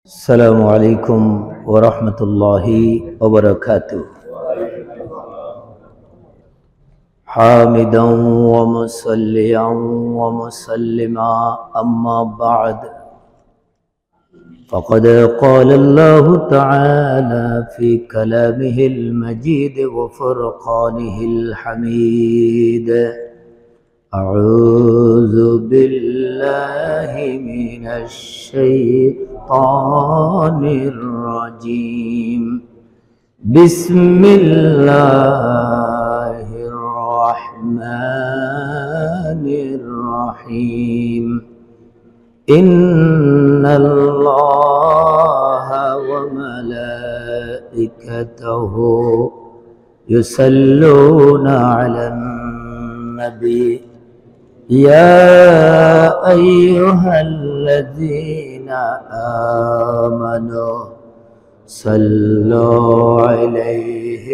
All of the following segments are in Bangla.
السلام عليكم ورحمة الله وبركاته. حامدا ومصليا ومسلما أما بعد، فقد قال الله تعالى في كلامه المجيد وفرقانه الحميد: أعوذ بالله من الشيطان الرجيم. بسم الله الرحمن الرحيم. إن الله وملائكته يصلون على النبي يا أيها الذين آمنوا صلوا عليه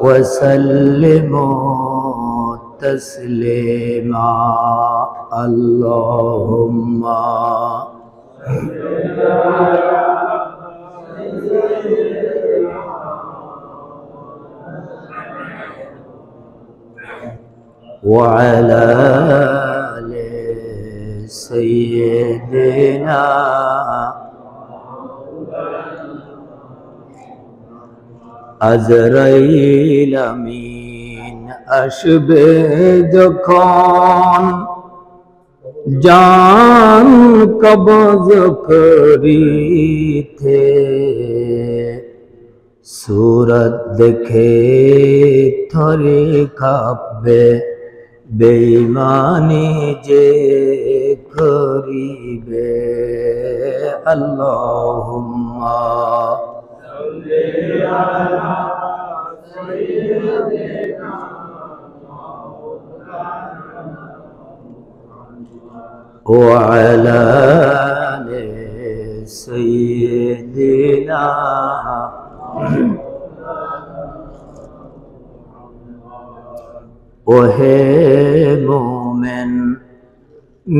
وسلموا تسليما. اللهم وعلى آل سيدنا আজরাইল আমিন আসবে যখন জান কবজ করিতে, সূরত দেখে থরে কাঁপবে বেঈমানি যে করিবে। আল্লাহুম্মা সাল্লি আলা সাইয়্যিদিনা ওয়া আলা আলি সাইয়্যিদিনা। ওহে মোমেন,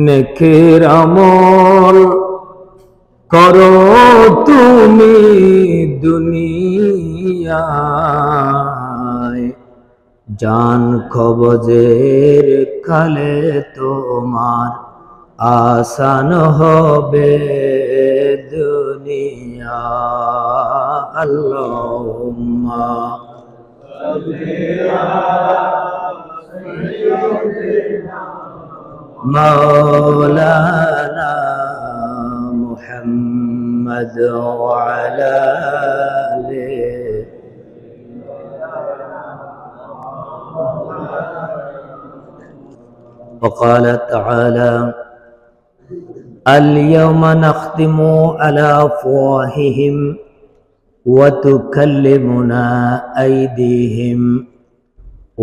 নেকির আমল করো তুমি দুনিয়ায়, জান কবজের কালে তোমার আসান হবে দুনিয়া। আল্লাহুম্মা مولانا محمد وعلى آله. وقال تعالى: اليوم نختم على أفواههم وتكلمنا أيديهم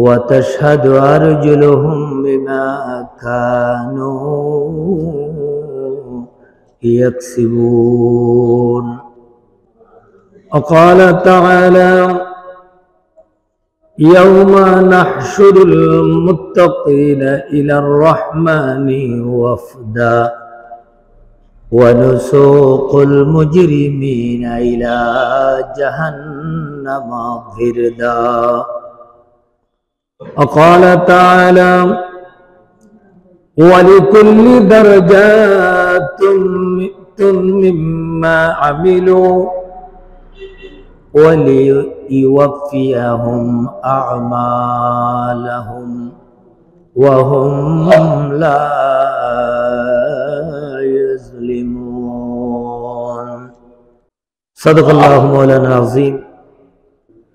وتشهد أرجلهم بما كانوا يكسبون. وقال تعالى: يوم نحشر المتقين إلى الرحمن وفدا ونسوق المجرمين إلى جهنم وردا. وقال تعالى: ولكل درجات مما عملوا وليوفيهم أعمالهم وهم لا يظلمون. صدق الله مولانا العظيم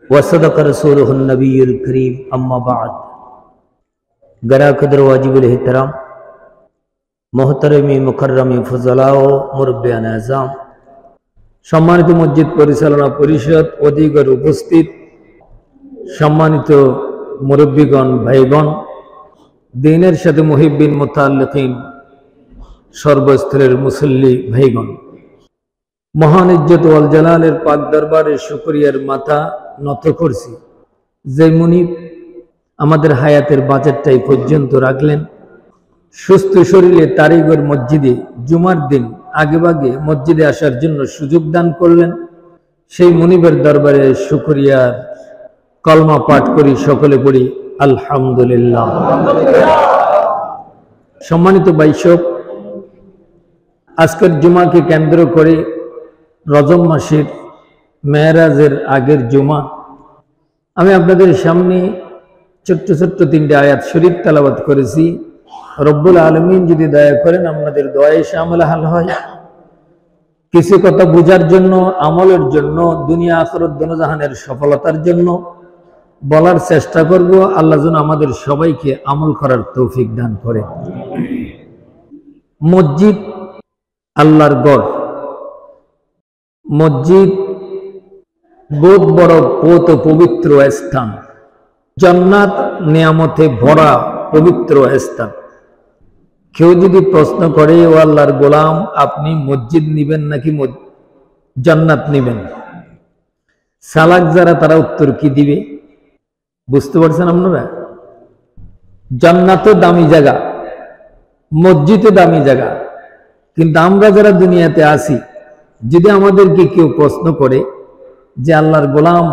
وصدق رسوله النبي الكريم. أما بعد، गरा कदर वाजिबुल एहतराम मोहतरमी मुकर्रमी फजलाओ मुरब्बियान आज़म, सम्मानित मस्जिद परिचालना परिषद अधिकार उपस्थित सम्मानित मुरब्बीगण भाईगण, दीनेर साथे मुहिब्बिन मुताल्लिकीन सर्वस्तरेर मुसल्ली भाईगण, महान इज्जत ওয়াল জালালের পাক দরবারে শুকরিয়ার মাথা নত করছি যে মুনিব আমাদের হায়াতের বাজেটটাই পর্যন্ত রাখলেন, সুস্থ শরীরে তারিগর মসজিদে জুমার দিন আগেভাগে মসজিদে আসার জন্য সুযোগ দান করলেন, সেই মুনিবের দরবারে শুকরিয়ার কলমা পাঠ করি, সকলে পড়ি আলহামদুলিল্লাহ। সম্মানিত বাইশক, আজকের জুমাকে কেন্দ্র করে রজব মাসের মেরাজের আগের জুমা আমি আপনাদের সামনে ছোট্ট ছোট্ট 3টে আয়াত শরীফ তেলাওয়াত করেছি। রব্বুল আলামিন যদি দয়া করেন আমাদের দোয়ায় শামিল হয়, কিছু কথা বোঝার জন্য, আমলের জন্য, দুনিয়া আখিরাত দোনোজাহানের সফলতার জন্য বলার চেষ্টা করব। আল্লাহ যেন আমাদের সবাইকে আমল করার তৌফিক দান করে। মসজিদ আল্লাহর ঘর, মসজিদ বহুত বড় পবিত্র স্থান, জান্নাত নিয়ামতে ভরা পবিত্র স্থান। কেউ যদি প্রশ্ন করে, ও আল্লাহর গোলাম, আপনি মসজিদ নিবেন নাকি জান্নাত নিবেন, সালাক যারা তারা উত্তর কি দিবে? বুঝতে পারছেন আপনারা? জান্নাতও দামি জায়গা, মসজিদও দামি জায়গা, কিন্তু আমরা যারা দুনিয়াতে আছি, যদি আমাদেরকে কেউ প্রশ্ন করে যে আল্লাহর গোলাম,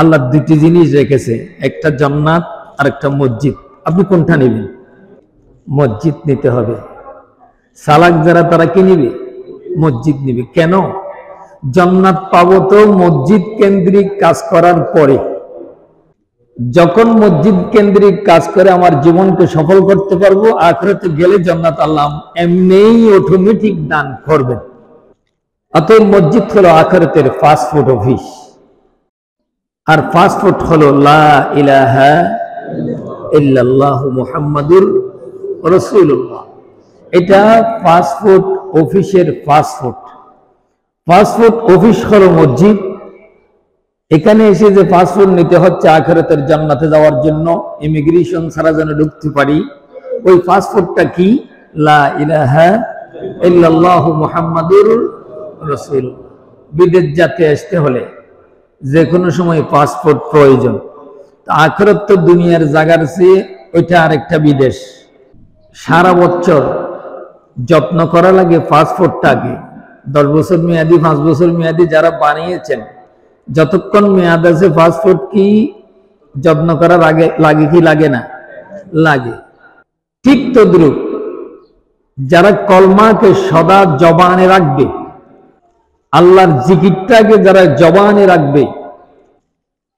আল্লাহ 2টি জিনিস রেখেছে, একটা জান্নাত আর একটা মসজিদ, আপনি কোনটা নেবেন? মসজিদ নিতে হবে। সালাক যারা তারা কি নিবে? মসজিদ নিবে। কেন? জান্নাত পাবো তো মসজিদ কেন্দ্রিক কাজ করার পরে। যখন মসজিদ কেন্দ্রিক কাজ করে আমার জীবনকে সফল করতে পারবো, আখিরাতে গেলে জান্নাত আল্লাহ এমনিই অটোমেটিক দান করবেন। অতএব মসজিদ হলো আখিরাতের ফাস্টফুড অফিস, আর ফাস্টফুড হলো লা ইলাহা ইল্লাল্লাহু মুহাম্মাদুর রাসূলুল্লাহ। এটা ফাস্টফুড অফিসের ফাস্টফুড। ফাস্টফুড অফিস হলো মসজিদ। এখানে এসে যে ফাস্টফুড নিতে হচ্ছে আখিরাতের জান্নাতে যাওয়ার জন্য, ইমিগ্রেশন ছাড়া যেন ঢুকতে পারি, ওই ফাস্টফুডটা কি? লা ইলাহা ইল্লাল্লাহু মুহাম্মাদুর রাসূলুল্লাহ। বিদেশ যাতে আসতে হলে যে কোনো সময় পাসপোর্ট প্রয়োজন। আখিরাত তো দুনিয়ার জায়গার চেয়ে ওইটা আরেকটা বিদেশ। সারা বছর যত্ন করা লাগে পাসপোর্টটাকে। 10 বছর মেয়াদি, 5 বছর মেয়াদি যারা বানিয়েছেন, যতক্ষণ মেয়াদ আছে পাসপোর্ট কি যত্ন করার আগে লাগে কি লাগে না? লাগে। ঠিক তদ্রূপ যারা কলমাকে সদা জবানে রাখবে, আল্লাহর জিকিরটাকে যারা জবানে রাখবে,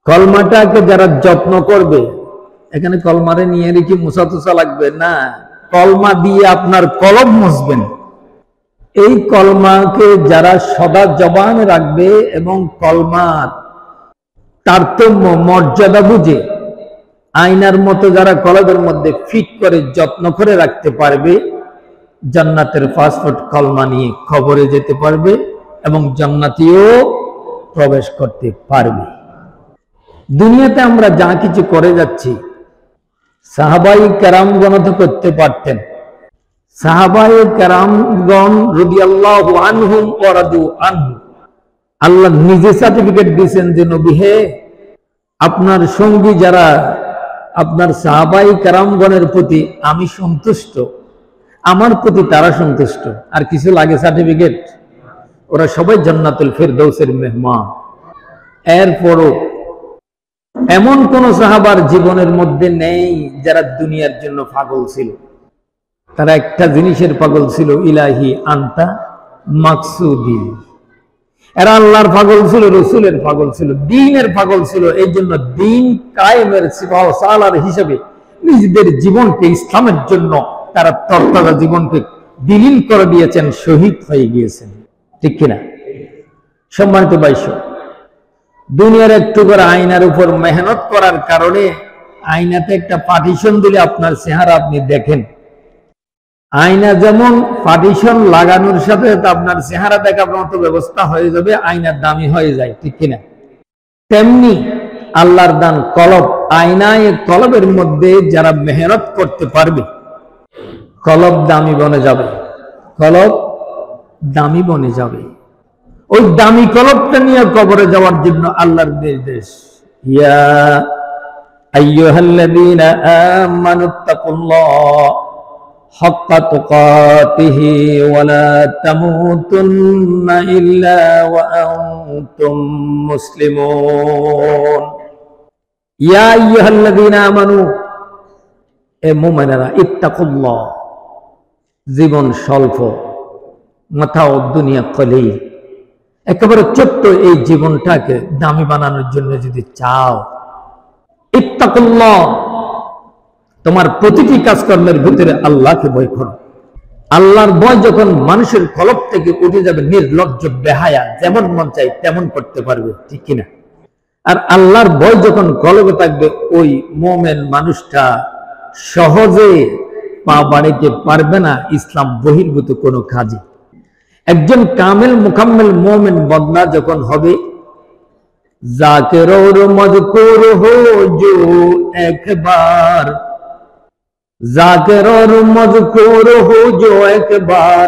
কলমাটাকে যারা যত্ন করবে, এখানে কলমারে নিয়ে রেখে মুছা তুষা লাগবে না, কলমা দিয়ে আপনার কলব মুছবেন। এই কলমাকে যারা সদা জবানে রাখবে এবং কলমার তারতম্য মর্যাদা বুঝে আয়নার মতো যারা কলবের মধ্যে ফিট করে যত্ন করে রাখতে পারবে, জান্নাতের পাসপোর্ট কলমা নিয়ে কবরে যেতে পারবে এবং জান্নাতেও প্রবেশ করতে পারবে। দুনিয়াতে আমরা যা কিছু করে যাচ্ছি, সাহাবাই কেরামগণ তো করতে পারতেন। সাহাবাই কেরামগণ রাদিয়াল্লাহু আনহুম ওয়া রাদু আনহু, আল্লাহ নিজে সার্টিফিকেট দিয়েছেন যে নবী হে, আপনার সঙ্গী যারা, আপনার সাহাবাই কেরামগণের প্রতি আমি সন্তুষ্ট, আমার প্রতি তারা সন্তুষ্ট। আর কিছু লাগে সার্টিফিকেট? ওরা সবাই জান্নাতুল ফিরদাউসের মেহমান। এরপরও এমন কোন সাহাবার জীবনের মধ্যে নেই যারা দুনিয়ার জন্য পাগল ছিল। তারা একটা জিনিসের পাগল ছিল, ইলাহি আনতা মাকসুদি। এরা আল্লাহর পাগল ছিল, রসুলের পাগল ছিল, দ্বীনের পাগল ছিল। এই জন্য দ্বীন কায়েমের সালার হিসেবে নিজেদের জীবনকে ইসলামের জন্য তারা তরতাজা জীবনকে বিলীন করে দিয়েছেন, শহীদ হয়ে গিয়েছেন। ঠিক কিনা? সম্মানিত বাইশ, দুনিয়ার একটু করে আয়নার উপর মেহনত করার কারণে আয়নাতে একটা পার্টিশন দিলে আপনার চেহারা আপনি দেখেন। আয়না যেমন পার্টিশন লাগানোর সাথে আপনার চেহারা দেখার মতো ব্যবস্থা হয়ে যাবে, আয়নার দামি হয়ে যায়। ঠিক কিনা? তেমনি আল্লাহর দান কলব, আয়নায় কলবের মধ্যে যারা মেহনত করতে পারবে, কলব দামি বনে যাবে, কলব দামি বনে যাবে। ওই দামি কলবটা নিয়ে কবরে যাওয়ার জন্য আল্লাহর নির্দেশ, ইয়া আইয়ুহাল্লাযীনা আমানুত্তাকুল্লাহ, হাক্কা তুকাতিহি ওয়া লা তামুতুন্না ইল্লা ওয়া আনতুম মুসলিমুন। ইয়া আইয়ুহাল্লাযীনা আমানু, এ মুমিনেরা, ইত্তাকুল্লাহ, জীবন স্বল্প, মাতাউ দুনিয়া কলিল, একেবারে ছোট্ট এই জীবনটাকে দামি বানানোর জন্য যদি চাও, ইত্তাকুল্লাহ, তোমার প্রতিটি কাজকর্মের ভিতরে আল্লাহকে ভয় করো। আল্লাহর ভয় যখন মানুষের কলব থেকে উঠে যাবে, নির্লজ্জ বেহায়া যেমন মন চাই তেমন করতে পারবে, ঠিক কিনা? আর আল্লাহর ভয় যখন কলবে থাকবে, ওই মুমিন মানুষটা সহজে পা বাড়াইতে পারবে না ইসলাম বহির্ভূত কোনো কাজে। একজন কামেল মুকাম্মেল মুমিন বন্দা যখন হবে, জাকির और मज़कूर हो जो एक बार, जाकिर और मज़कूर हो जो एक बार,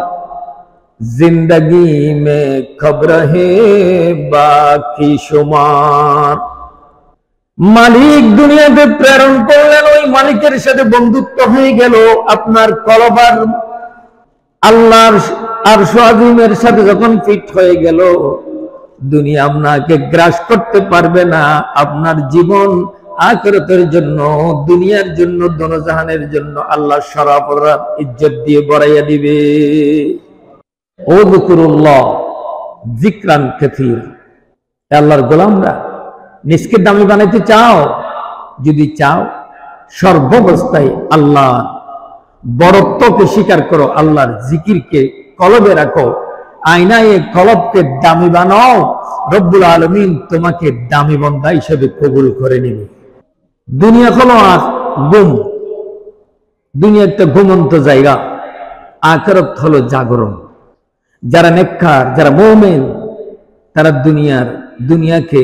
जिंदगी में खबर है बाकी शुमार। মালিক দুনিয়াতে প্রেরণ করলেন, ওই মালিকের সাথে বন্ধুত্ব হয়ে গেল আপনার কলবার, আল্লাহর আরশ আজিমের সাথে যখন ফিট হয়ে গেল, দুনিয়া আপনাকে গ্রাস করতে পারবে না। আপনার জীবন আখিরাতের জন্য, দুনিয়ার জন্য, দোনোজাহানের জন্য আল্লাহ শরাফত ইজ্জত দিয়ে বড়াইয়া দিবে। ও যিকরুল্লাহ যিকরান কাসীর। আল্লাহর গোলামরা, নিজকে দামি বানাইতে চাও? যদি চাও, সর্বাবস্থায় আল্লাহর বড়ত্বকে স্বীকার করো, আল্লাহর জিকিরকে কলবে রাখো, আয়নায় কলবকে দামি বানাও, রব্বুল আলামিন তোমাকে দামি বান্দা হিসেবে কবুল করে নেবে। দুনিয়া হলো গুম, দুনিয়া একটা ঘুমন্ত জায়গা, আখিরাত হলো জাগরণ। যারা নেককার, যারা মুমিন, তারা দুনিয়াকে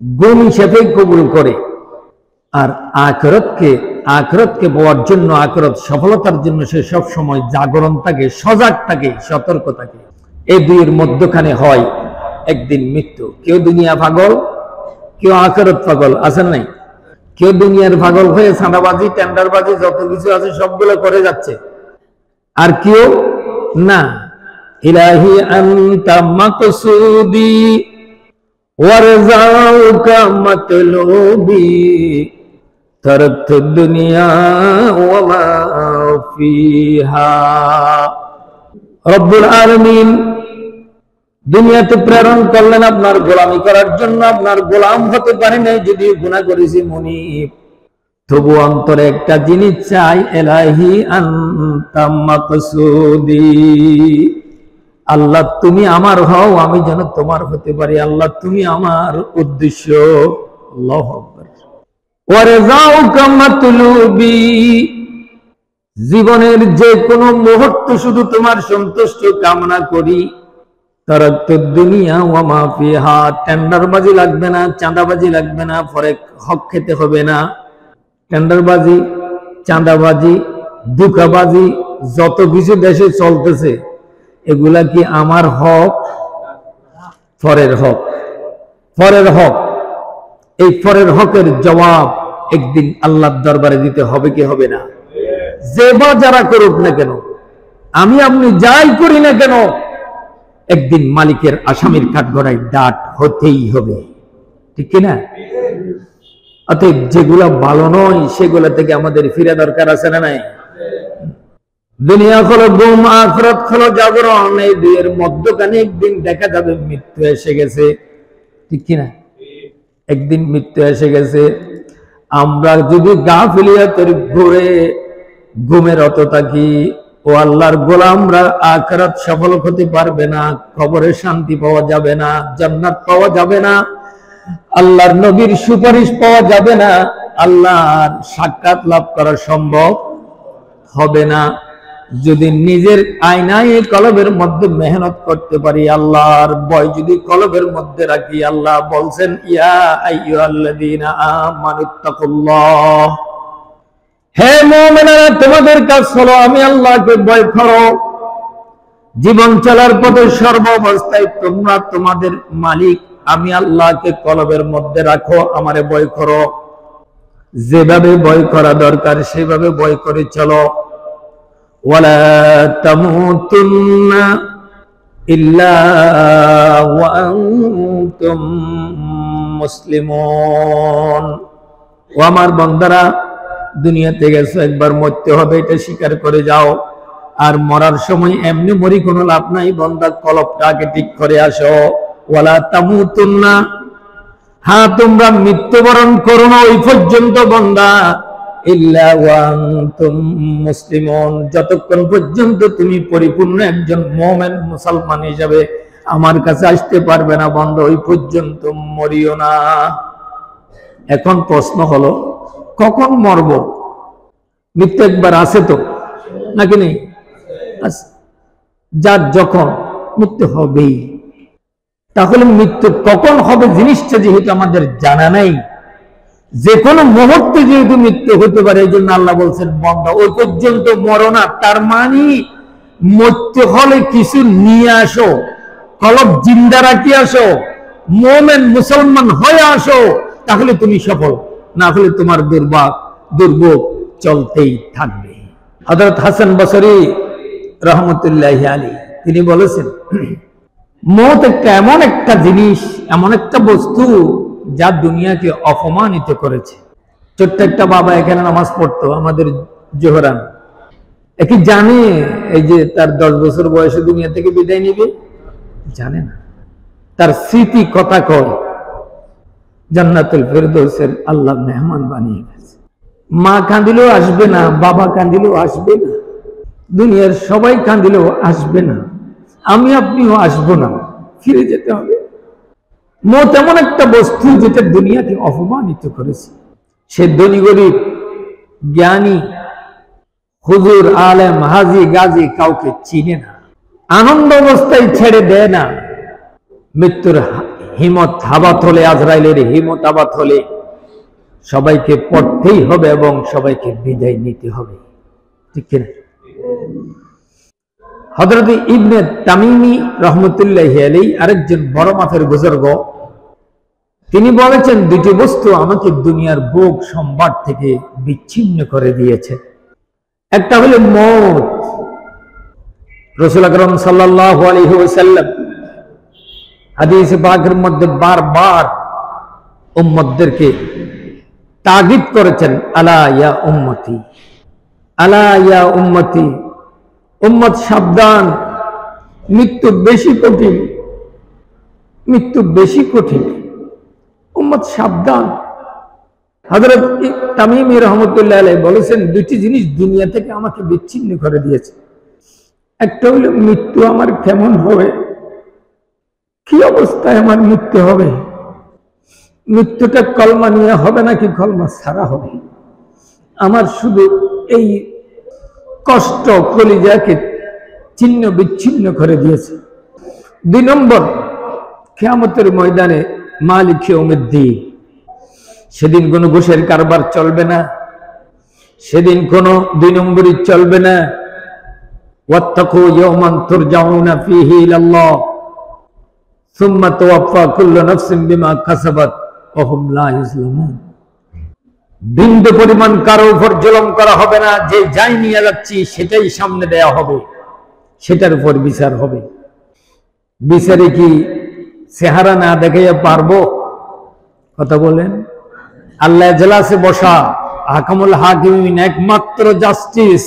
গুম হিসেবে কবুল করে, আর আখিরাতকে পাওয়ার জন্য, আখিরাত সফলতার জন্য সে সব সময় জাগরণ থাকে, সজাগ থাকে, সতর্ক থাকে। এই দুইয়ের মধ্যখানে হয় একদিন মৃত্যু। কেউ দুনিয়া পাগল, কেউ আখিরাত পাগল, আছেন নাই? কেউ দুনিয়ার পাগল হয়ে সাদাবাজি, টেন্ডারবাজি, যত কিছু আছে সবগুলো করে যাচ্ছে, আর কেউ না। ইলাহি আনতা মাকসুদি ওয়ারযাউকা মাতলুবি, তারাকতু দুনিয়া ওয়া মা ফিহা। রব্বুল আলামিন দুনিয়াতে প্রেরণ করলেন আপনার গোলামি করার জন্য। আপনার গোলাম হতে পারি নাই, যদিও গুনাহ করেছি মুনিব, তবু অন্তরে একটা জিনিস চাই, ইলাহি আনতা মাকসুদি, আল্লাহ তুমি আমার হও, আমি যেন তোমার হতে পারি। আল্লাহ তুমি আমার উদ্দেশ্য। আল্লাহু আকবার। ওয়ারযাউকা মাতলুবি, জীবনের যে কোনো মুহূর্ত শুধু তোমার সন্তুষ্ট কামনা করি। তারাকতু দুনিয়া ওয়া মা ফিহা, টেন্ডারবাজি লাগবে না, চাঁদাবাজি লাগবে না, পরে হক খেতে হবে না। টেন্ডারবাজি, চাঁদাবাজি, ধোঁকাবাজি, যত কিছু দেশে চলতেছে, এগুলা কি আমার হক? পরের হক, পরের হক। এই পরের হকের জবাব একদিন আল্লাহর দরবারে দিতে হবে কি হবে না? যে বা যারা করুক না কেন, আমি আপনি যাই করি না কেন, একদিন মালিকের আসামির কাঠগড়ায় দাঁড় হতেই হবে, ঠিক কিনা? অতএব যেগুলা ভালো নয় সেগুলা থেকে আমাদের ফিরে দরকার আছে না নাই? দুনিয়া হলো গুম, আখিরাত হলো জাগরণ। এই দুইয়ের মধ্যখানে একদিন দেখা যাবে মৃত্যু এসে গেছে, ঠিক কিনা? একদিন মৃত্যু এসে গেছে। আমরা যদি গাফিলিয়াতের ঘুমের অত থাকি, ও আল্লাহর গোলামরা আখিরাত সফল হতে পারবে না, কবরে শান্তি পাওয়া যাবে না, জান্নাত পাওয়া যাবে না, আল্লাহর নবীর সুপারিশ পাওয়া যাবে না, আল্লাহর সাক্ষাৎ লাভ করা সম্ভব হবে না। যদি নিজের আয়নায় কলবের মধ্যে মেহনত করতে পারি, আল্লাহর ভয় যদি কলবের মধ্যে রাখি, আল্লাহ বলছেন, ইয়া আইয়ুহাল্লাযীনা আমানুত্তাকুল্লাহ, হে মুমিনেরা, তোমাদের কাজ হলো আমি আল্লাহকে ভয় করো। জীবন চলার পথে সর্বাবস্থায় তোমরা তোমাদের মালিক আমি আল্লাহকে কলবের মধ্যে রাখো, আমারে ভয় করো। যেভাবে ভয় করা দরকার সেভাবে ভয় করে চলো। ওয়ালা তামুতুন্না ইল্লা ওয়া আনতুম মুসলিমুন। ও আমার বান্দারা, দুনিয়াতে গেছো, একবার মরতে হবে, এটা স্বীকার করে যাও। আর মরার সময় এমনি মরি, কোনো লাভ নাই। বান্দা, কলবটা আগে ঠিক করে আসো। ওয়ালা তামুতুন্না, হ্যাঁ তোমরা মৃত্যুবরণ করো না ওই পর্যন্ত বান্দা, ইল্লা ওয়া আনতুম মুসলিমুন, যতক্ষণ পর্যন্ত তুমি পরিপূর্ণ একজন মুমিন মুসলমান হিসাবে আমার কাছে আসতে পারবে না বান্দা, ওই পর্যন্ত মরিও না। এখন প্রশ্ন হলো, কখন মরব? মৃত্যু একবার আছে তো, নাকি নেই? যার যখন মৃত্যু হবেই। তাহলে মৃত্যু কখন হবে জিনিসটা যেহেতু আমাদের জানা নাই, যে কোনো মুহূর্তে যেহেতু মৃত্যু হতে পারে, এই জন্য আল্লাহ বলছেন বান্দা ওই পর্যন্ত মরো না। তার মানে মরতে হলে কিছু নিয়ে আসো, কলব জিন্দা রাখি আসো, মুমিন মুসলমান হয়ে আসো, তাহলে তুমি সফল। না হলে তোমার দুর্ভোগ চলতেই থাকবে। হযরত হাসান বসরি রহমতুল্লাহি আলাইহি তিনি বলেছেন, মওত এমন একটা জিনিস, এমন একটা বস্তু যা দুনিয়াকে অপমানিত করেছে। ছোট্ট একটা বাবা এখানে নামাজ পড়তো, আমাদের জোহরান, একে জানে এই যে তার 10 বছর বয়সে দুনিয়া থেকে বিদায় নিবে? জানে না। তার স্মৃতি কথা কয়, জান্নাতুল ফেরদৌসের আল্লাহ মেহমান বানিয়ে গেছে। মা কাঁদিলেও আসবে না, বাবা কাঁদিলেও আসবে না, দুনিয়ার সবাই কাঁদিলেও আসবে না, আমি আপনিও আসবো না, ফিরে যেতে হবে। মওত এমন একটা বস্তু যেটা দুনিয়াকে অপমানিত করেছে। সে ধনী গরিব, জ্ঞানী, হুজুর, আলেম, হাজি, গাজী কাউকে চিনে না, আনন্দ অবস্থায় ছেড়ে দেয় না। মৃত্যুর হিমত হাবাত হলে, আজরাইলের হিমত আবাত হলে সবাইকে পড়তেই হবে এবং সবাইকে বিদায় নিতে হবে, ঠিক কিনা? হযরত ইবনে তামিমি রহমতুল্লাহি আলাইহি আরেকজন বড় মাপের বুজুর্গ, তিনি বলেছেন, দুটি বস্তু আমাকে দুনিয়ার ভোগ সম্ভার থেকে বিচ্ছিন্ন করে দিয়েছে। একটা হলো মওত। রাসূল আকরাম সাল্লাল্লাহু আলাইহি ওয়াসাল্লাম হাদিস পাকের মধ্যে বারবার উম্মতদেরকে তাগিদ করেছেন, আলা ইয়া উম্মতি, আলা ইয়া উম্মতি, উম্মত সাবধান, মৃত্যু বেশি কঠিন, মৃত্যু বেশি কঠিন, উম্মত সাবধান। হযরত তামিমি রহমতুল্লাহ আলাইহি বলেছেন, দুটি জিনিস দুনিয়া থেকে আমাকে বিচ্ছিন্ন করে দিয়েছে। একটা হলো মৃত্যু আমার কেমন হবে, কি অবস্থায় আমার মৃত্যু হবে, মৃত্যুটা কলমা নিয়ে হবে নাকি কলমা ছাড়া হবে। আমার শুধু এই কষ্ট কলিজাকে ছিন্ন বিচ্ছিন্ন করে দিয়েছে। 2 নম্বর, কিয়ামতের ময়দানে মালিক ইয়াউমিদ্দিন, সেদিন কোনো ঘুষের কারবার চলবে না, সেদিন কোনো 2 নম্বরই চলবে না। ওয়াত্তাকু ইয়াওমান তুরজাউনা ফীহি ইলাল্লাহ সুম্মা তুওয়াফফা কুল্লু নাফসিন বিমা কাসাবাত ওয়া হুম লা ইউজলামুন। বিন্দু পরিমাণ কারো উপর জুলুম করা হবে না, যে যাই নিয়ে যাচ্ছি সেটাই সামনে দেয়া হবে, সেটার উপর বিচার হবে। বিচারে কি চেহারা না দেখাইয়া পারবো? কথা বলেন। আল্লাহ এজলাসে বসা, হাকামুল হাকিমিন, একমাত্র জাস্টিস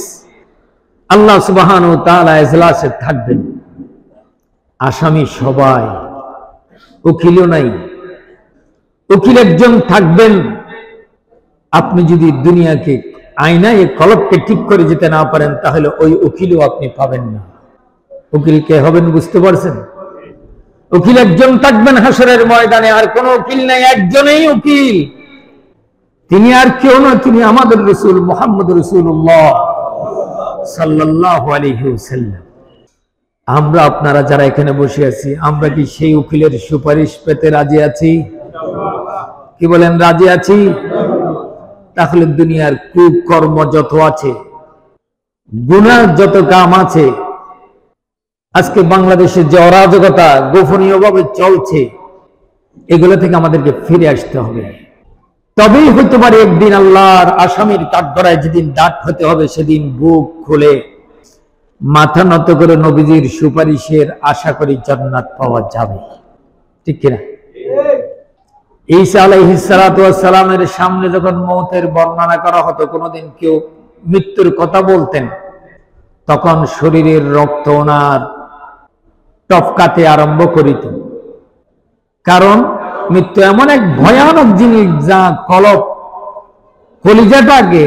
আল্লাহ সুবহানাহু ওয়া তাআলা এজলাসে থাকবেন। আসামি সবাই, উকিলও নাই, উকিল একজন থাকবেন। আপনি যদি দুনিয়াকে আয়নায় কলবকে ঠিক করে যেতে না পারেন, তাহলে ওই উকিলও আপনি পাবেন না। উকিল কে হবেন বুঝতে পারছেন? উকিল একজন থাকবেন হাসরের ময়দানে, আর কোন উকিল নাই, একজনেই উকিল। তিনি আর কেউ না, তিনি আমাদের রাসূল মুহাম্মদ রাসূলুল্লাহ সাল্লাল্লাহু আলাইহি ওয়াসাল্লাম। আমরা আপনারা যারা এখানে বসে আছি, আমরা কি সেই উকিলের সুপারিশ পেতে রাজি আছি? কি বলেন, রাজি আছি? তাহলে দুনিয়ার কুকর্ম যত আছে, গুনাহ যত কাম আছে, আজকে বাংলাদেশে যে অরাজকতা গোপনীয়ভাবে চলছে, এগুলো থেকে আমাদেরকে ফিরে আসতে হবে। তবেই হতে পারে একদিন আল্লাহর আসামির কাঠগড়ায় যেদিন দাঁত হতে হবে, সেদিন বুক খুলে মাথা নত করে নবীজির সুপারিশের আশা করি জান্নাত পাওয়া যাবে, ঠিক কিনা? ঈসা আলাইহিস সালাতু ওয়াস সালামের সামনে যখন মওতের বর্ণনা করা হতো, কোনোদিন কেউ মৃত্যুর কথা বলতেন, তখন শরীরের রক্ত ওনার টপকাতে আরম্ভ করিত। কারণ মৃত্যু এমন এক ভয়ানক জিনিস যা কলব কলিজাটাকে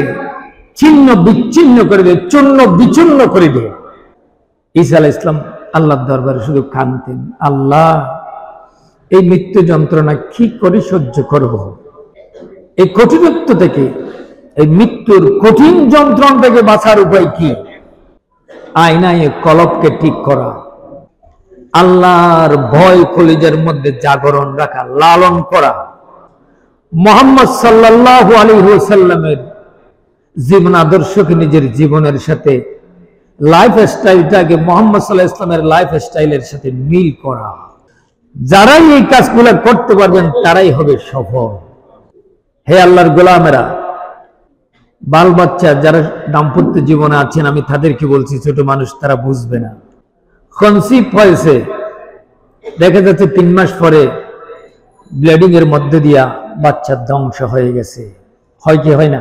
ছিন্ন বিচ্ছিন্ন করে দেয়, চূর্ণ বিচূর্ণ করে দেয়। ঈসা আলাইহিস সালাম আল্লাহর দরবারে শুধু কাঁদতেন, আল্লাহ এই মৃত্যু যন্ত্রণা কি করে সহ্য করব? এই কঠিনত্ব থেকে, এই মৃত্যুর কঠিন যন্ত্রণা থেকে বাঁচার উপায় কি? আয়নায় কলবকে ঠিক করা, আল্লাহর ভয় কলিজার মধ্যে জাগরণ রাখা, লালন করা, মুহাম্মদ সাল্লাল্লাহু আলাইহি ওয়াসাল্লামের জীবন আদর্শকে নিজের জীবনের সাথে, লাইফ স্টাইলটাকে মুহাম্মদ সাল্লাল্লাহু আলাইহি ওয়াসাল্লামের লাইফ স্টাইলের সাথে মিল করা। যারাই এই কাজগুলো করতে পারবেন তারাই হবে সফল। হে আল্লাহর গোলামেরা, বাল বাচ্চা যারা দাম্পত্য জীবনে আছেন, আমি তাদেরকে বলছি, ছোট মানুষ তারা বুঝবে না, কনসিভ হয়েছে, দেখা যাচ্ছে 3 মাস পরে ব্লিডিং এর মধ্যে দিয়া বাচ্চা ধ্বংস হয়ে গেছে। হয় কি হয় না?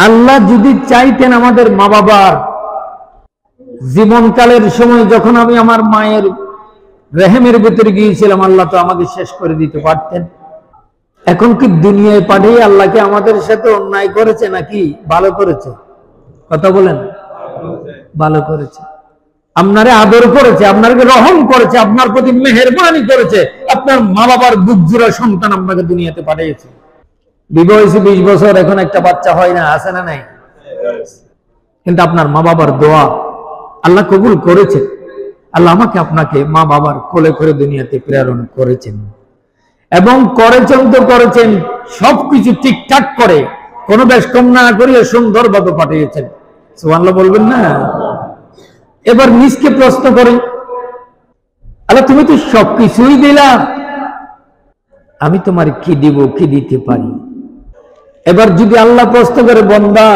আল্লাহ যদি চাইতেন আমাদের মা বাবার জীবনকালের সময়, যখন আমি আমার মায়ের রেহেমের ভিতরে গিয়েছিলাম, আল্লাহ তো আমাকে শেষ করে দিতে পারতেন। এখন কি দুনিয়ায় পাঠিয়ে আল্লাহকে আমাদের সাথে অন্যায় করেছে নাকি ভালো করেছে? কথা বলেন। ভালো করেছে। আপনারে আদর করেছে, আপনাকে রহম করেছে, আপনার প্রতি মেহেরবানি করেছে, আপনার মা বাবার বুক জোড়া সন্তান আপনাকে দুনিয়াতে পাঠিয়েছে। বিবাহ হয়েছে 20 বছর, এখন একটা বাচ্চা হয় না, আছে না নাই? কিন্তু আপনার মা বাবার দোয়া আল্লাহ কবুল করেছে। আল্লাহ আমাকে আপনাকে মা বাবার কোলে করে দুনিয়াতে প্রেরণ করেছেন, এবং করেছেন তো করেছেন সবকিছু ঠিকঠাক করে, কোনো বেশ কম না করিয়ে সুন্দরভাবে পাঠিয়েছেন। সুবহানাল্লাহ বলবেন না? এবার নিজকে প্রশ্ন করেন, আল্লাহ তুমি তো সবকিছুই দিলা, আমি তোমার কি দিব, কি দিতে পারি? এবার যদি আল্লাহ প্রশ্ন করে, বন্দা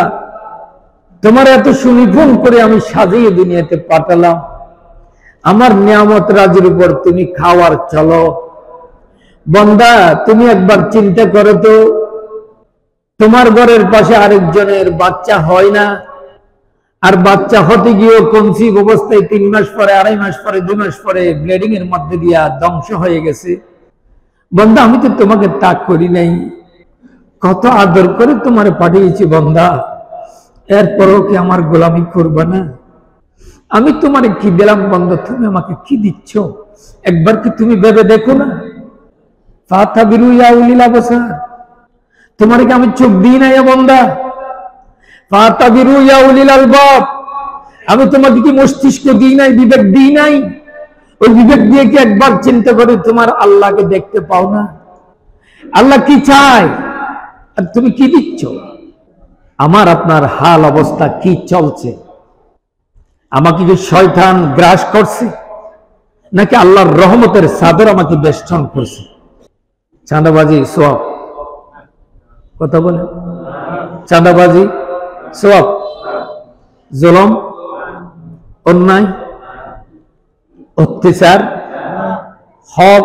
তোমার এত সুনিপুণ করে আমি সাজিয়ে দুনিয়াতে পাঠালাম, আমার নিয়ামত রাজির উপর তুমি খাওয়ার চলো, বন্দা তুমি একবার চিন্তা করো তো, তোমার ঘরের পাশে আরেকজনের বাচ্চা হয় না, আর বাচ্চা হতে গিয়েও কনসিভ অবস্থায় 3 মাস পরে, 2.5 মাস পরে, 2 মাস পরে ব্লিডিং এর মধ্যে দিয়া ধ্বংস হয়ে গেছে। বন্দা আমি তো তোমাকে তাক করি নাই, কত আদর করে তোমার পাঠিয়েছি বন্দা, এরপরও কি আমার গোলামি করবে না? আমি তোমারে কি দিলাম বন্দা, তুমি আমাকে কি দিচ্ছ? একবার কি তুমি ভেবে দেখো না? ফাতাবিরু ইয়া উলিল আবসার, তোমারে কি আমি চোখ দিই না বন্দা? ফাতাবিরু ইয়া উলিল আলবাব, আমি তোমাকে কি মস্তিষ্ক দিই নাই, বিবেক দিই নাই? ওই বিবেক দিয়ে কি একবার চিন্তা করে তোমার আল্লাহকে দেখতে পাও না? আল্লাহ কি চায় আর তুমি কি দিচ্ছ? আমার আপনার হাল অবস্থা কি চলছে? আমাকে কি শয়তান গ্রাস করছে, নাকি আল্লাহর রহমতের চাদর আমাকে বেষ্টন করছে? চাঁদাবাজি সওয়াব, কথা বলে। চাঁদাবাজি সওয়াব, জুলুম, অন্যায়, অত্যাচার, হক,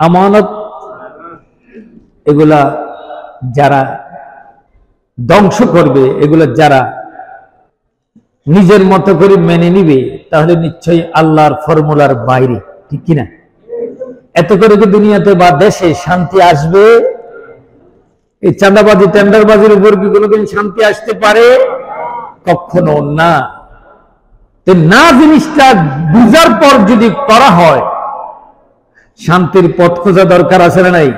আমানত, এগুলা যারা ধ্বংস করবে, এগুলো যারা নিজের মতো করে মেনে নিবে, তাহলে নিশ্চয়ই আল্লাহর ফর্মুলার বাইরে, ঠিক কিনা? এত করে কি দুনিয়াতে বা দেশে শান্তি আসবে? এই চাঁদাবাজি টেন্ডারবাজির উপর কি কোনোদিন শান্তি আসতে পারে? কখনো না। না, জিনিসটা বুঝার পর যদি করা হয়, শান্তির পথ খোঁজা দরকার আছে না নাই?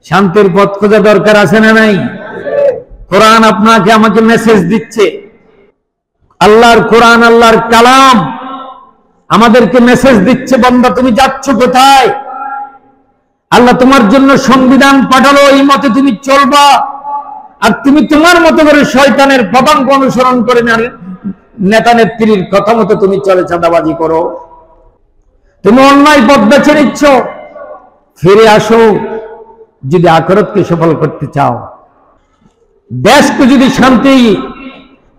শান্তির পথ খোঁজা দরকার আছে না নাই? কোরআন আপনাকে আমাকে মেসেজ দিচ্ছে, আল্লাহর কোরআন, আল্লাহর কালাম আমাদেরকে মেসেজ দিচ্ছে, বান্দা তুমি যাচ্ছ কোথায়? আল্লাহ তোমার জন্য সংবিধান পাঠালো, এই মতে তুমি চলবা, আর তুমি তোমার মতো করে শয়তানের পদাঙ্ক অনুসরণ করে নেতা নেত্রীর কথা মতো তুমি চলে চাঁদাবাজি করো, তুমি অন্যায় পথ বেছে নিচ্ছ। ফিরে আসো যদি আখিরাতকে সফল করতে চাও, দেশকে যদি শান্তি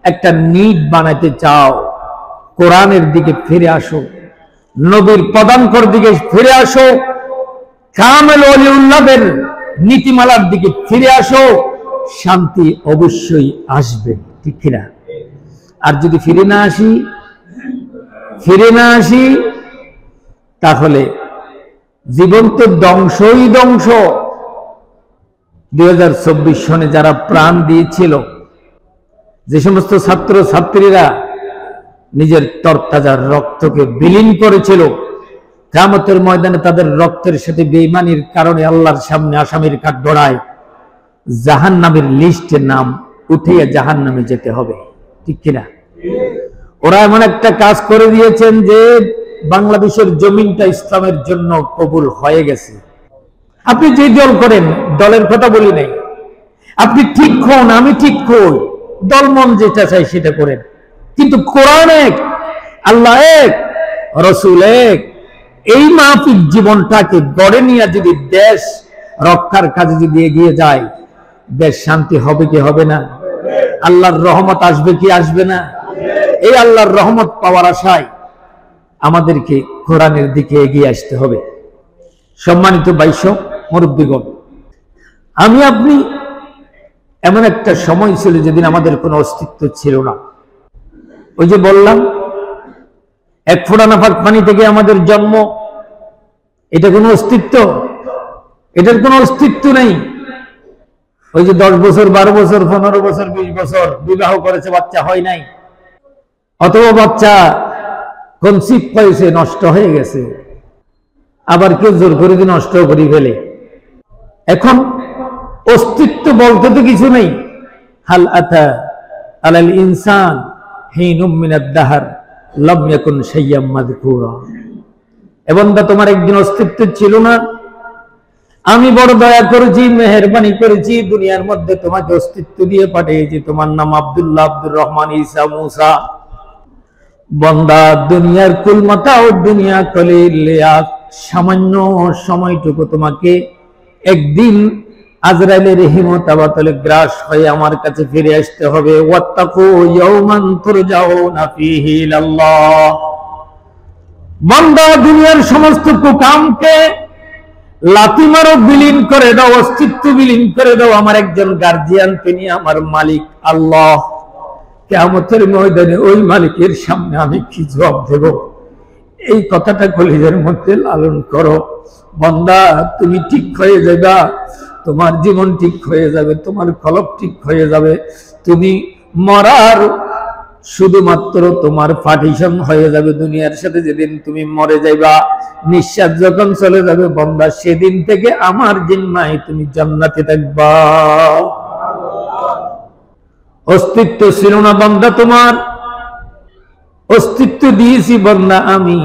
একটা নিট বানাতে চাও, কোরআনের দিকে ফিরে আসো, নবীর পদাঙ্কর দিকে ফিরে আসো, কামেল ওলিউল্লাহদের নীতিমালার দিকে ফিরে আসো, শান্তি অবশ্যই আসবে, ঠিক কিনা? আর যদি ফিরে না আসি তাহলে জীবন তো ধ্বংসই ধ্বংস। 2024 সনে যারা প্রাণ দিয়েছিল, যে সমস্ত ছাত্র ছাত্রীরা নিজের তরতাজা রক্তকে বিলীন করেছিল, কিয়ামতের ময়দানে তাদের রক্তের সাথে বেঈমানির কারণে আল্লাহর সামনে আসামির কাঠগড়ায় জাহান্নামের লিস্টে নাম উঠিয়ে জাহান্নামে যেতে হবে, ঠিক কিনা? ওরা এমন একটা কাজ করে দিয়েছেন যে বাংলাদেশের জমিনটা ইসলামের জন্য কবুল হয়ে গেছে। আপনি যে দল করেন, দলের কথা বলি নাই, আপনি ঠিক হন, আমি ঠিক হই, দল মন যেটা চাই সেটা করেন, কিন্তু কোরআন এক, আল্লাহ এক, রসুল এক। এই মাফিক জীবনটাকে গড়ে নিয়ে যদি দেশ রক্ষার কাজে যদি এগিয়ে যায়, দেশ শান্তি হবে কি হবে না? আল্লাহর রহমত আসবে কি আসবে না? এই আল্লাহর রহমত পাওয়ার আশায় আমাদেরকে কোরআনের দিকে এগিয়ে আসতে হবে। সম্মানিত বাইশ মুরব্বীগণ, আমি আপনি এমন একটা সময় ছিল যেদিন আমাদের কোনো অস্তিত্ব ছিল না। ওই যে বললাম, এক ফোঁটা নাফাক পানি থেকে আমাদের জন্ম, এটা কোনো অস্তিত্ব? এটার কোনো অস্তিত্ব নেই। ওই যে 10 বছর 12 বছর 15 বছর 20 বছর বিবাহ করেছে, বাচ্চা হয় নাই, অথবা বাচ্চা কনসিভ হয়েছে, নষ্ট হয়ে গেছে, আবার কেউ জোর করে দিয়ে নষ্ট করে ফেলে। এখন অস্তিত্ব বলতে তো কিছু নেই। হাল আতা আলাল ইনসান হিনুম মিনাদ দাহর লাম ইয়াকুন শাইয়্যাম মাযকুরা। এবং তোমার একদিন অস্তিত্ব ছিল না, আমি বড় দয়া করেছি, মেহেরবানি করেছি, দুনিয়ার মধ্যে তোমাকে অস্তিত্ব দিয়ে পাঠিয়েছি। তোমার নাম আব্দুল্লাহ, আব্দুর রহমান, ঈসা, মুসা। বান্দা, দুনিয়ার কুলমাতা ও দুনিয়া কলিলিয়া, সামান্য সময়টুকু তোমাকে একদিন আজরাইলের হিমতাবাতলে গ্রাস হয়ে আমার কাছে ফিরে আসতে হবে। ওয়াত্তাকু ইয়াওমান তুরজাউনা ফীহি ইলাল্লাহ। বান্দা, দুনিয়ার সমস্ত কুকামকে লাথি মারো, বিলীন করে দাও, অস্তিত্ব বিলীন করে দাও। আমার একজন গার্জিয়ান, তিনি আমার মালিক আল্লাহ। কিয়ামতের ময়দানে ওই মালিকের সামনে আমি কি জবাব দেব? এই কথাটা কলিজার মধ্যে লালন করো। বান্দা, তুমি ঠিক হয়ে যাবে, তোমার জীবন ঠিক হয়ে যাবে, তোমার কলব ঠিক হয়ে যাবে। তুমি মরার শুধুমাত্র তোমার পার্টিশন হয়ে যাবে দুনিয়ার সাথে। যেদিন তুমি মরে যাইবা, নিঃশ্বাস যখন চলে যাবে, বান্দা, সেদিন থেকে আমার জিম্মায় তুমি জান্নাতে থাকবা। অস্তিত্ব ছিল না বান্দা, তোমার অস্তিত্ব দিয়েছি বান্দা আমি।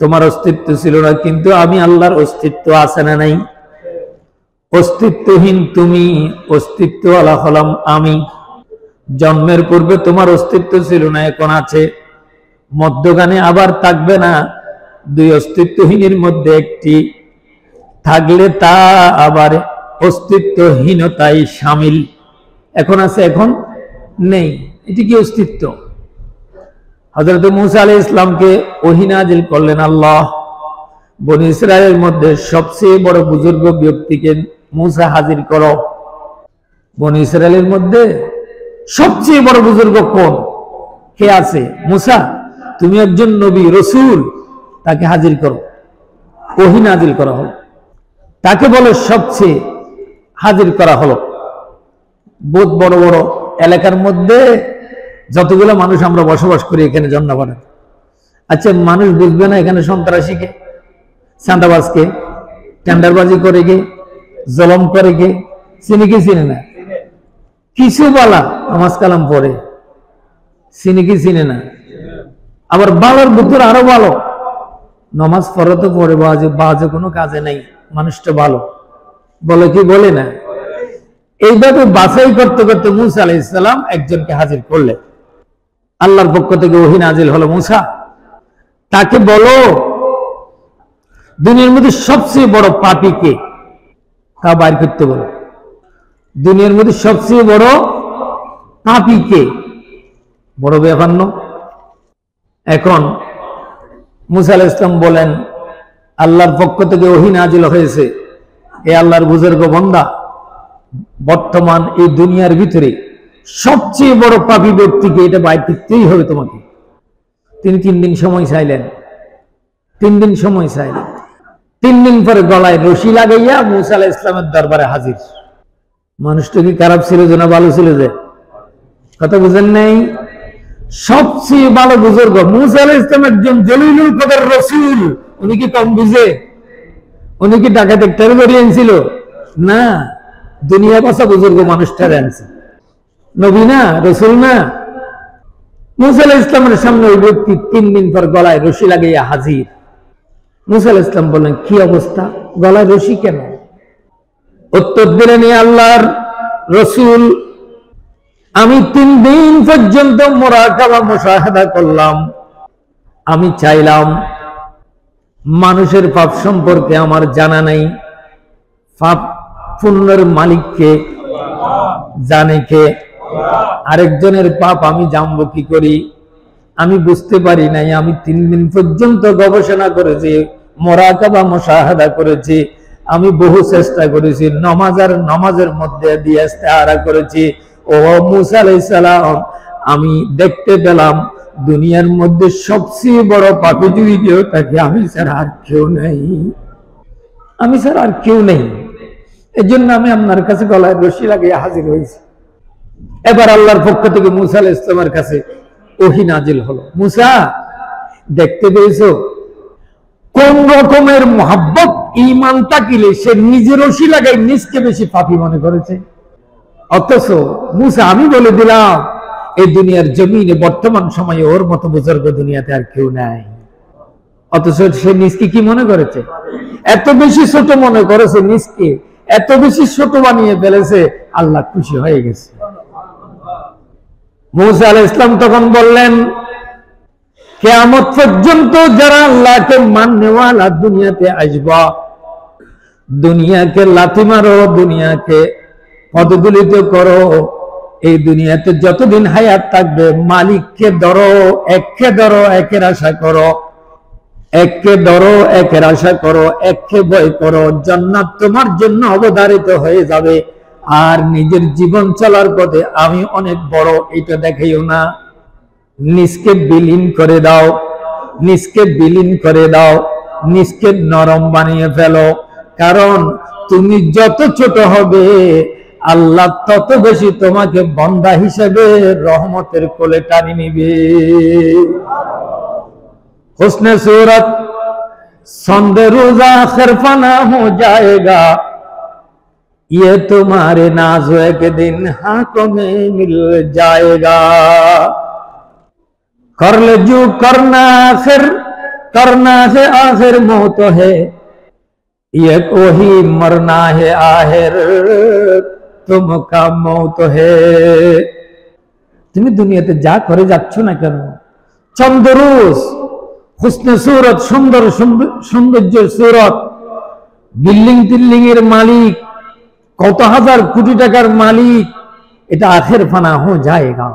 তোমার অস্তিত্ব ছিল না, কিন্তু আমি আল্লাহর অস্তিত্ব আছে না নাই? অস্তিত্বহীন তুমি, অস্তিত্বওয়ালা হলাম আমি। জন্মের পূর্বে তোমার অস্তিত্ব ছিল না, এখন আছে। মধ্যখানে আবার থাকবে না। দুই অস্তিত্বহীনের মধ্যে একটি থাকলে তা আবার অস্তিত্বহীনতাই শামিল। এখন আছে, এখন নেই। এটি কি অস্তিত্ব? হযরত মূসা আলাইহিস সালামকে ওহী নাযিল করলেন আল্লাহ। বনী ইসরাইলের মধ্যে সবচেয়ে বড় বুজুর্গ ব্যক্তিকে মূসা হাজির করো। বনী ইসরাইলের মধ্যে সবচেয়ে বড় বুজুর্গ কোন? কে আছে? মূসা, তুমি একজন নবী রাসূল, তাকে হাজির করো। ওহী নাযিল করা হলো, তাকে বলে সবচেয়ে হাজির করা হলো। বহুত বড় বড় এলাকার মধ্যে যতগুলো মানুষ আমরা বসবাস করি, এখানে জন্মবান। আচ্ছা, মানুষ বুঝবে না এখানে সন্ত্রাসীকে, চাঁদাবাজকে, টেন্ডারবাজি করে কে, জলম করে কে? চিনি কি চিনে না? কিছু বলা নামাজ কালাম পড়ে, চিনি কি চিনে না? আবার বালার ভিতরে আরো ভালো, নামাজ পড়ে তো পড়ে, বাজে কোনো কাজে নেই, মানুষটা ভালো, বলে কি বলে না? এইভাবে বাছাই করতে করতে মূসা আলাইহিস সালাম একজনকে হাজির করলেন। আল্লাহর পক্ষ থেকে ওহী নাযিল হলো, মূসা, তাকে বলো দুনিয়ার মধ্যে সবচেয়ে বড় পাপী কে, তা বাইর করতে বলো। দুনিয়ার মধ্যে সবচেয়ে বড় পাপী কে? বড় ব্যাপার না? এখন মুসা আলাইহিস সালাম বলেন, আল্লাহর পক্ষ থেকে ওহী নাজিল হয়েছে, এ আল্লাহর বুজুর্গ বান্দা, বর্তমান এই দুনিয়ার ভিতরে সবচেয়ে বড় পাপী ব্যক্তিকে এটা বাইর করতেই হবে তোমাকে। তিনি 3 দিন সময় চাইলেন। 3 দিন সময় চাইলেন। 3 দিন পরে গলায় রশি লাগাইয়া মুসা আলাইহিস সালামের দরবারে হাজির। মানুষটা কি খারাপ ছিল যে না ভালো ছিল? যে কথা বুঝেন নাই? সবচেয়ে ভালো বুজুর্গ মুসা আলাইহিস সালাম একজন জলিলুল কদর রাসূল। উনি কি কম বুঝে? উনি কি ডাকাত একটারে বেরিয়ে এনেছিল? না, দুনিয়া বাঁচা বুজুর্গ মানুষটা আনছে। নবী না, রসুল না। মুসা আলাইহিস সালামের সামনে ওই ব্যক্তি 3 দিন পর গলায় রশি লাগাইয়া হাজির। মুসা আলাইহিস সালাম বললেন, কি অবস্থা, গলায় রশি কেন? উত্তর দিলেন, আল্লাহর রসুল, আমি 3 দিন পর্যন্ত মুরাকাবা মুশাহাদা করলাম। আমি চাইলাম মানুষের পাপ সম্পর্কে আমার জানা নাই, পাপ পুণ্যের মালিককে জানে কে? আরেকজনের পাপ আমি জানবো কি করি? আমি বুঝতে পারি নাই। আমি 3 দিন পর্যন্ত গবেষণা করেছি, মুরাকাবা মুশাহাদা করেছি, আমি বহু চেষ্টা করেছি, নামাজের মধ্যে দিয়ে ইস্তেহারা করেছি। ও মুসা আলাইহিস সালাম, আমি দেখতে পেলাম দুনিয়ার মধ্যে সবচেয়ে বড় পাপী যদি কেউ থাকে, আমি ছাড়া আর কেউ নেই, আমি ছাড়া আর কেউ নেই। এই জন্য আমি আপনার কাছে গলায় রশি লাগিয়ে হাজির হয়েছি। এবার আল্লাহর পক্ষ থেকে মুসা আলাইহিস সালামের কাছে ওহী নাজিল হলো, মুসা, দেখতে পেয়েছো কোন রকমের মুহাব্বত ঈমান তাকিলে সে নিজে রশি লাগাই নিজকে বেশি পাপী মনে করেছে। অথচ মুসা, আমি বলে দিলাম এই দুনিয়ার জমিনে বর্তমান সময়ে ওর মতো বুজুর্গ দুনিয়াতে আর কেউ নাই। অথচ সে নিজকে কি মনে করেছে? এত বেশি ছোট মনে করেছে, নিজকে এত বেশি ছোট বানিয়ে ফেলেছে, আল্লাহ খুশি হয়ে গেছে। মুসা আলাইহিস সালাম তখন বললেন, কিয়ামত পর্যন্ত যারা আল্লাহকে মাননেওয়ালা দুনিয়াতে আসবা, দুনিয়াকে লাথি মারো, দুনিয়াকে পদদলিত করো, এই দুনিয়াতে যতদিন হায়াত থাকবে মালিককে ধরো, এককে ধরো, একের আশা করো, এককে ধরো, একের আশা করো, এককে ভয় করো, জান্নাত তোমার জন্য অবধারিত হয়ে যাবে। আর নিজের জীবন চলার পথে আমি অনেক বড় এটা দেখাইও না, নিজকে বিলীন করে দাও, নিজকে বিলীন করে দাও, নিজকে নরম বানিয়ে ফেলো। কারণ তুমি যত ছোট হবে আল্লাহ তত বেশি তোমাকে বান্দা হিসেবে রহমতের কোলে টানি নিবে। हुस्न सूरत संदे रोजा खरफाना हो जाएगा, ये तुम्हारे नाज़ो एक दिन हाथों में मिल जाएगा। कर ले जो करना है आखिर मौत है, ये कोई मरना है आखिर तुमका मौत है। তুমি দুনিয়াতে যা করে যাচ্ছ না কেন, চন্দ্ররোজ হুসনে সুরত, সুন্দর সৌন্দর্য সুরত, বিল্ডিং টিল্ডিং এর মালিক, কত হাজার কোটি টাকার মালিক, এটা আখের ফানা হয়ে যায়গা,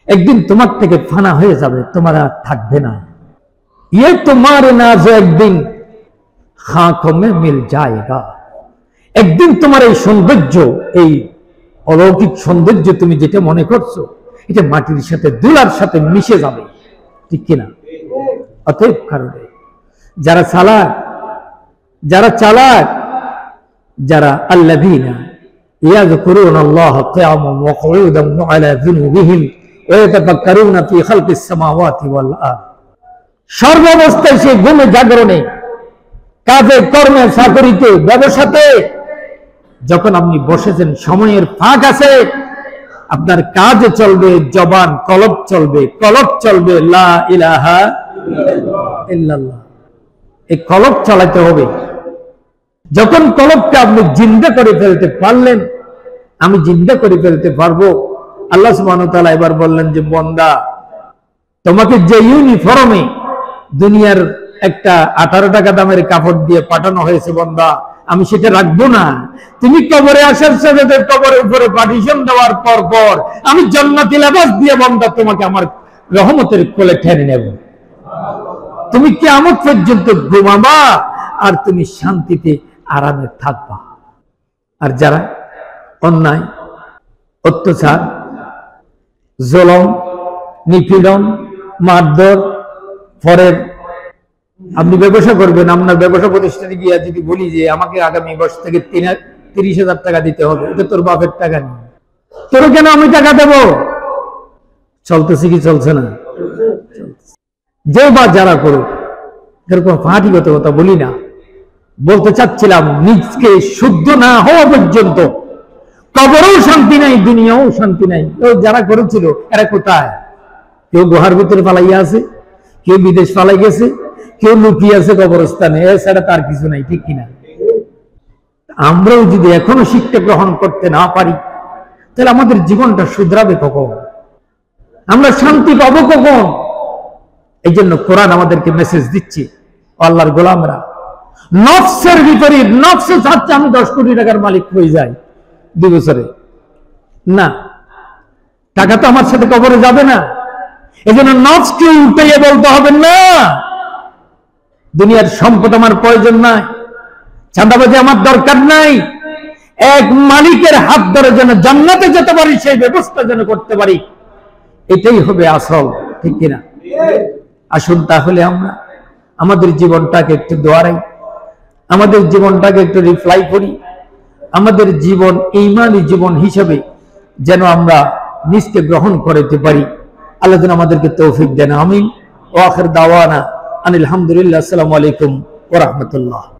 একদিন তোমার থেকে ফানা হয়ে যাবে, তোমার আর থাকবে না। ये तुम्हारे नाज़ একদিন খাঁকোं में मिल जाएगा, একদিন তোমার এই সৌন্দর্য, এই অলৌকিক সৌন্দর্য তুমি যেটা মনে করছো, এটা মাটির সাথে ধুলার সাথে মিশে যাবে, ঠিক কিনা? অতএব কারণে যারা চালাক, যারা আল্লাযীনা ইয়াযকুরুনাল্লাহা কিয়ামান ওয়া কুউদান ওয়া আলা যুনুবিহিম ওয়া ইয়াতাফাক্কারুনা ফী খালকিস সামাওয়াতি ওয়াল আরদ, সর্বাবস্থায় সে ঘুমে জাগরণে, কাজে কর্মে, চাকরিতে, ব্যবসাতে যখন আপনি বসেছেন, সময়ের ফাঁক আছে, আপনার কাজ চলবে, জবান কলব চলবে লা ইলাহা ইল্লাল্লাহ। এই কলব চালাতে হবে। যখন কলবকে আপনি জিন্দা করে ফেলতে পারলেন, আমি জিন্দা করে ফেলতে পারবো, আল্লাহ সুবহানাহু ওয়া তাআলা এবার বললেন যে বান্দা, তোমাকে যে ইউনিফর্মে দুনিয়ার একটা 18 টাকা দামের কাপড় দিয়ে পাঠানো হয়েছে, বান্দা আমি সেটা রাখবো না। তুমি কবরে আসার সাথে কবরের উপরে পার্টিশন দেওয়ার পর পর আমি জান্নাতি লেবাস দিয়ে বান্দা তোমাকে আমার রহমতের কোলে ঠেনে নেব। তুমি কিয়ামত পর্যন্ত ঘুমাবা আর তুমি শান্তিতে আরামে থাকবা। আর যারা অন্যায়, অত্যাচার, জুলুম, নিপীড়ন, মারধর, পরের আপনি ব্যবসা করবেন, আপনার ব্যবসা প্রতিষ্ঠানে গিয়ে যদি বলি যে আমাকে আগামী বছর থেকে 30,000 টাকা দিতে হবে, এটা তোর বাপের টাকা নেই, তোর কেন আমি টাকা দেব? চলতেছে কি চলছে না? যে বা যারা করুক, এরকম ফাঁটিগত কথা বলি না। বলতে চাচ্ছিলাম নিজকে শুদ্ধ না হওয়া পর্যন্ত কবরেও শান্তি নাই, দুনিয়াও শান্তি নাই। যারা করেছিল এরা কোথায়? কেউ গুহার ভিতরে পালাইয়া আছে, কেউ বিদেশ পালাই গেছে, কেউ লুকিয়ে আছে কবরস্থানে, এছাড়া তার কিছু নাই, ঠিক কিনা? আমরাও যদি এখনো শিক্ষা গ্রহণ করতে না পারি তাহলে আমাদের জীবনটা শুধরাবে কখন? আমরা শান্তি পাবো কখন? এই জন্য কোরআন আমাদেরকে মেসেজ দিচ্ছে, আল্লাহর গোলামরা নফসের বিপরীত। নফসে চাচ্ছে আমি 10 কোটি টাকার মালিক হয়ে যাই 2 বছরে। না, টাকা তো আমার সাথে কবরে যাবে না। এই জন্য নফসকে উল্টাইয়ে বলতে হবে না, দুনিয়ার সম্পদ আমার প্রয়োজন নাই, চাঁদাবাজি আমার দরকার নাই, এক মালিকের হাত ধরে যেন জান্নাতে যেতে পারি সেই ব্যবস্থা যেন করতে পারি, এটাই হবে আসল, ঠিক কিনা? আসুন তাহলে আমরা আমাদের জীবনটাকে একটু দোয়ারাই, আমাদের জীবনটাকে একটু রিপ্লাই করি, আমাদের জীবন ঈমানী জীবন হিসেবে যেন আমরা নিজকে গ্রহণ করতে পারি। আল্লাহ যেন আমাদেরকে তৌফিক দেন। আমিন। ওয়া আখির দাওয়ানা আনিল হামদুলিল্লাহ। আসসালামু আলাইকুম ওয়া রাহমাতুল্লাহ।